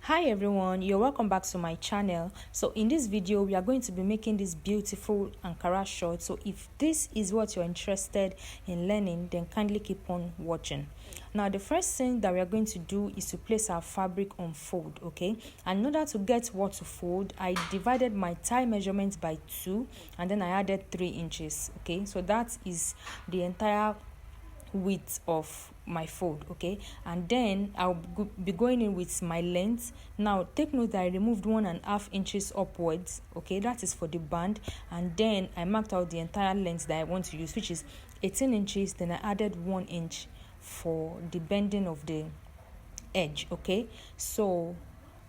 Hi everyone, you're welcome back to my channel. So in this video we are going to be making this beautiful Ankara short. So if this is what you're interested in learning, then kindly keep on watching. Now the first thing that we are going to do is to place our fabric on fold. Okay, and in order to get what to fold, I divided my tie measurement by 2 and then I added 3 inches. Okay, so that is the entire width of my fold. Okay, and then I'll be going in with my length. Now take note that I removed 1.5 inches upwards. Okay, that is for the band, and then I marked out the entire length that I want to use, which is 18 inches. Then I added 1 inch for the bending of the edge. Okay, so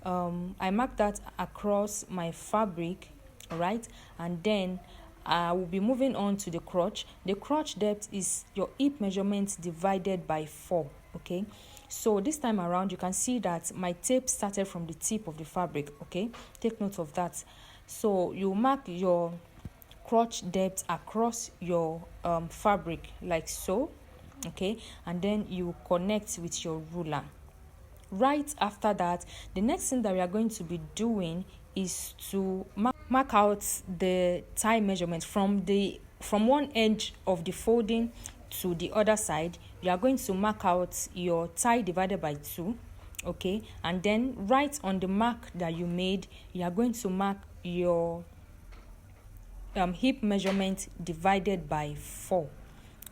I marked that across my fabric. All right, and then I will be moving on to the crotch. The crotch depth is your hip measurement divided by 4. Okay, so this time around you can see that my tape started from the tip of the fabric. Okay, take note of that. So you mark your crotch depth across your fabric like so. Okay, and then you connect with your ruler. Right after that, the next thing that we are going to be doing is to mark out the tie measurement from one edge of the folding to the other side. You are going to mark out your tie divided by 2. Okay, and then right on the mark that you made, you are going to mark your hip measurement divided by 4.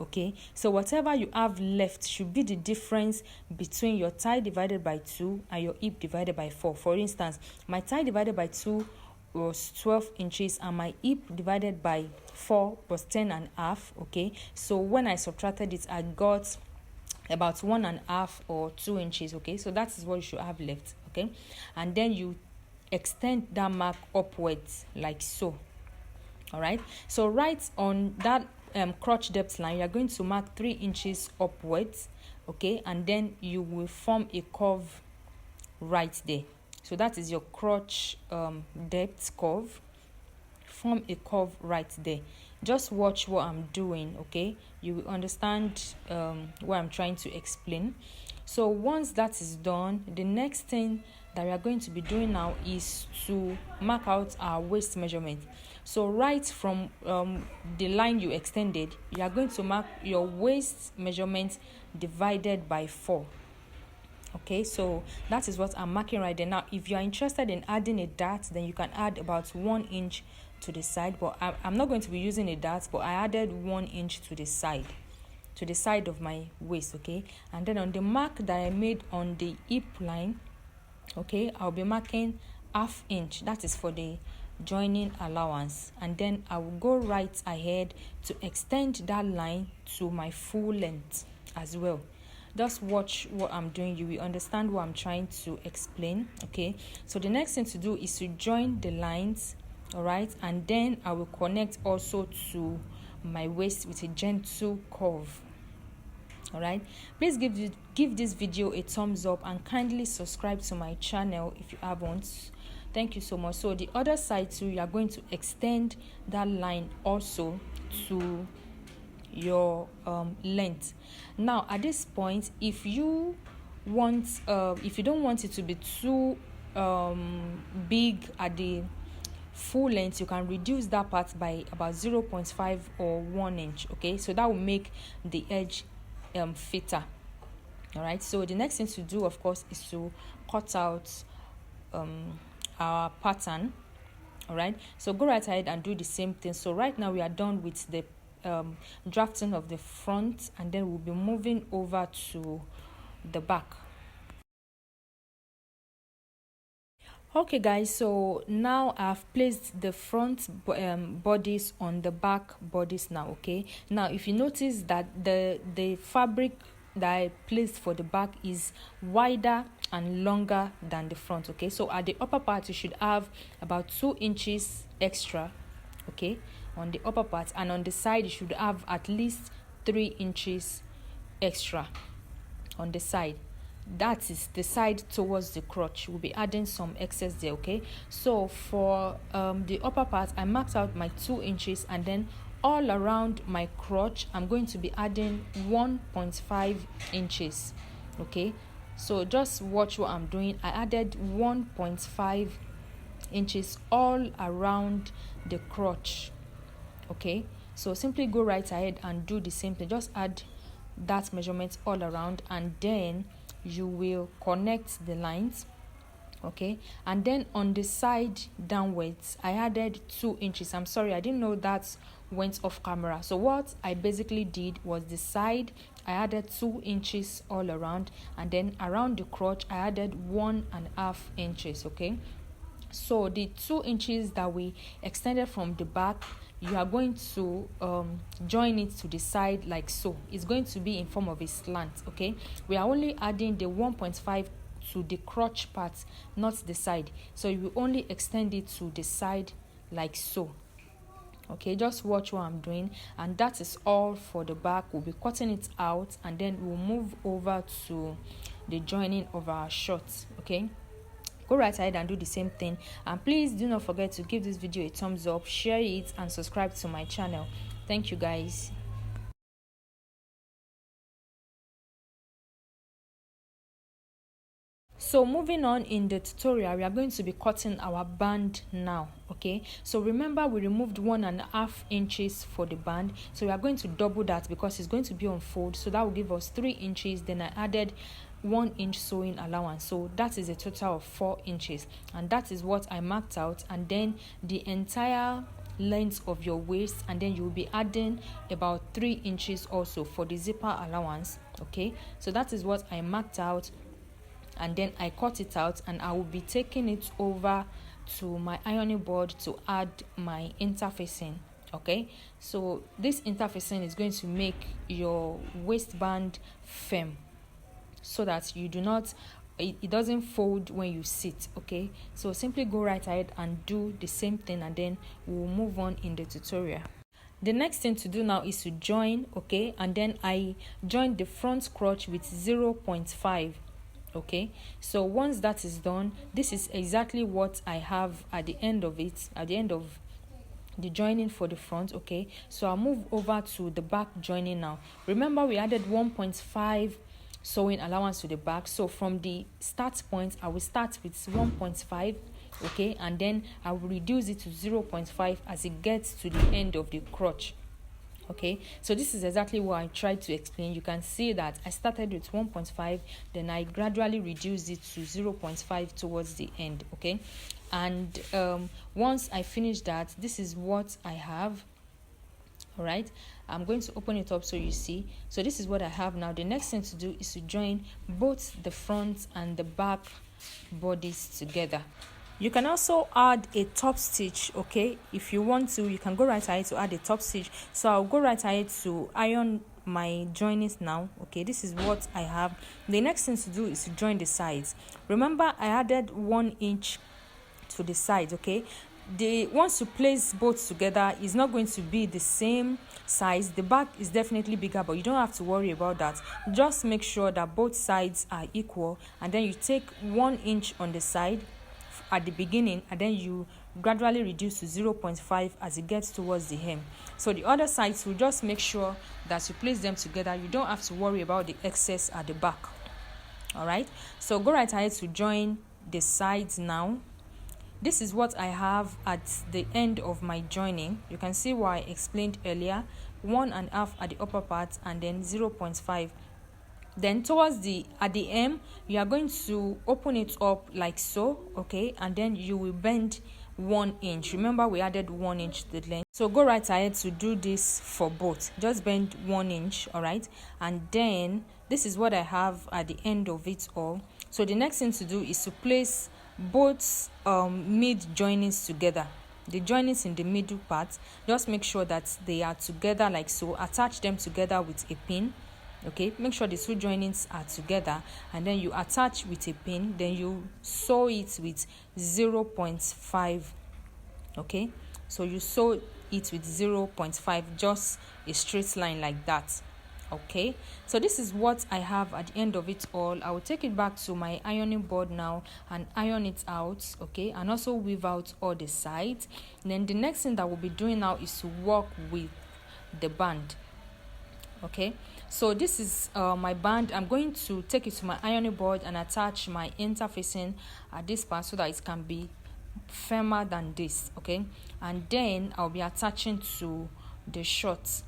Okay, so whatever you have left should be the difference between your tie divided by 2 and your hip divided by 4. For instance, my tie divided by 2 was 12 inches and my hip divided by 4 was 10.5. Okay, so when I subtracted it, I got about 1.5 or 2 inches. Okay, so that is what you should have left. Okay, and then you extend that mark upwards like so. All right, so right on that crotch depth line, you are going to mark 3 inches upwards. Okay, and then you will form a curve right there. So that is your crotch depth curve. Form a curve right there. Just watch what I'm doing. Okay, you will understand what I'm trying to explain. So once that is done, the next thing that we are going to be doing now is to mark out our waist measurement. So right from the line you extended, you are going to mark your waist measurement divided by 4. Okay, so that is what I'm marking right there. Now if you are interested in adding a dart, then you can add about 1 inch to the side, but I'm not going to be using a dart, but I added 1 inch to the side of my waist. Okay, and then on the mark that I made on the hip line, okay, I'll be marking 1/2 inch. That is for the joining allowance, and then I will go right ahead to extend that line to my full length as well. Just watch what I'm doing, you will understand what I'm trying to explain. Okay, so the next thing to do is to join the lines. All right, and then I will connect also to my waist with a gentle curve. All right, please give this video a thumbs up and kindly subscribe to my channel if you haven't. Thank you so much. So the other side too, you are going to extend that line also to your length. Now at this point, if you don't want it to be too big at the full length, you can reduce that part by about 0.5 or 1 inch. Okay, so that will make the edge fitter. All right, so the next thing to do, of course, is to cut out our pattern. All right, so go right ahead and do the same thing. So right now we are done with the drafting of the front, and then we'll be moving over to the back. Okay guys, so now I've placed the front bodies on the back bodies now. Okay, now if you notice that the fabric that I placed for the back is wider and longer than the front. Okay, so at the upper part you should have about 2 inches extra, okay, on the upper part, and on the side you should have at least 3 inches extra on the side. That is the side towards the crotch. We'll be adding some excess there. Okay, so for the upper part, I marked out my 2 inches, and then all around my crotch I'm going to be adding 1.5 inches. Okay, So just watch what I'm doing. I added 1.5 inches all around the crotch. Okay, so simply go right ahead and do the same thing. Just add that measurement all around, and then you will connect the lines. Okay, and then on the side downwards I added 2 inches. I'm sorry, I didn't know that went off camera. So what I basically did was the side I added 2 inches all around, and then around the crotch I added 1.5 inches. Okay, so the 2 inches that we extended from the back, you are going to join it to the side like so. It's going to be in form of a slant. Okay, we are only adding the 1.5 to the crotch part, not the side. So you will only extend it to the side like so. Okay, just watch what I'm doing, and that is all for the back. We'll be cutting it out, and then we'll move over to the joining of our shorts. Okay, go right ahead and do the same thing, and please do not forget to give this video a thumbs up, share it, and subscribe to my channel. Thank you guys. So moving on in the tutorial, we are going to be cutting our band now. Okay, so remember we removed 1.5 inches for the band, so we are going to double that because it's going to be on fold. So that will give us 3 inches. Then I added 1 inch sewing allowance, so that is a total of 4 inches, and that is what I marked out. And then the entire length of your waist, and then you will be adding about 3 inches also for the zipper allowance. Okay, so that is what I marked out, and then I cut it out, and I will be taking it over to my ironing board to add my interfacing. Okay, so this interfacing is going to make your waistband firm, so that you do not, it doesn't fold when you sit. Okay, so simply go right ahead and do the same thing, and then we'll move on in the tutorial. The next thing to do now is to join. Okay, and then I joined the front crotch with 0.5. Okay, so once that is done, this is exactly what I have at the end of it, at the end of the joining for the front. Okay, so I'll move over to the back joining now. Remember we added 1.5 sewing allowance to the back, so from the start point I will start with 1.5. okay, and then I will reduce it to 0.5 as it gets to the end of the crotch. Okay, so this is exactly what I tried to explain. You can see that I started with 1.5, then I gradually reduced it to 0.5 towards the end. Okay, and once I finish that, this is what I have. All right, I'm going to open it up so you see. So this is what I have now. The next thing to do is to join both the front and the back bodies together. You can also add a top stitch. Okay, if you want to, you can go right ahead to add a top stitch. So I'll go right ahead to iron my joinings now. Okay, this is what I have. The next thing to do is to join the sides. Remember I added 1 inch to the sides. Okay, once you place both together, it's not going to be the same size. The back is definitely bigger, but you don't have to worry about that. Just make sure that both sides are equal, and then you take 1 inch on the side at the beginning, and then you gradually reduce to 0.5 as it gets towards the hem. So the other sides, will just make sure that you place them together. You don't have to worry about the excess at the back. All right, so go right ahead to join the sides now. This is what I have at the end of my joining. You can see what I explained earlier, 1.5 at the upper part, and then 0.5. Then towards at the hem, you are going to open it up like so. Okay, and then you will bend 1 inch. Remember we added 1 inch to the length, so go right ahead to do this for both. Just bend 1 inch. All right, and then this is what I have at the end of it all. So the next thing to do is to place both mid joinings together. The joinings in the middle part, just make sure that they are together like so. Attach them together with a pin. Okay, make sure the two joinings are together, and then you attach with a pin. Then you sew it with 0.5. okay, so you sew it with 0.5, just a straight line like that. Okay, so this is what I have at the end of it all. I will take it back to my ironing board now and iron it out. Okay, and also weave out all the sides. Then the next thing that we'll be doing now is to work with the band. Okay, So this is my band. I'm going to take it to my ironing board and attach my interfacing at this part so that it can be firmer than this, okay? And then I'll be attaching to the shorts.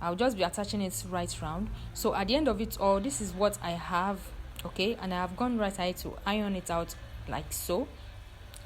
I'll just be attaching it right round. So at the end of it all, this is what I have, okay? And I have gone right ahead to iron it out like so.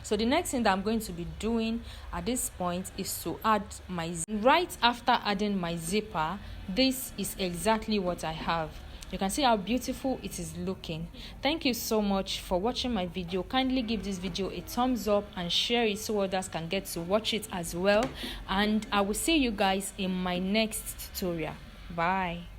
So the next thing that I'm going to be doing at this point is to add my right after adding my zipper. This is exactly what I have. You can see how beautiful it is looking. Thank you so much for watching my video. Kindly give this video a thumbs up and share it so others can get to watch it as well. And I will see you guys in my next tutorial. Bye.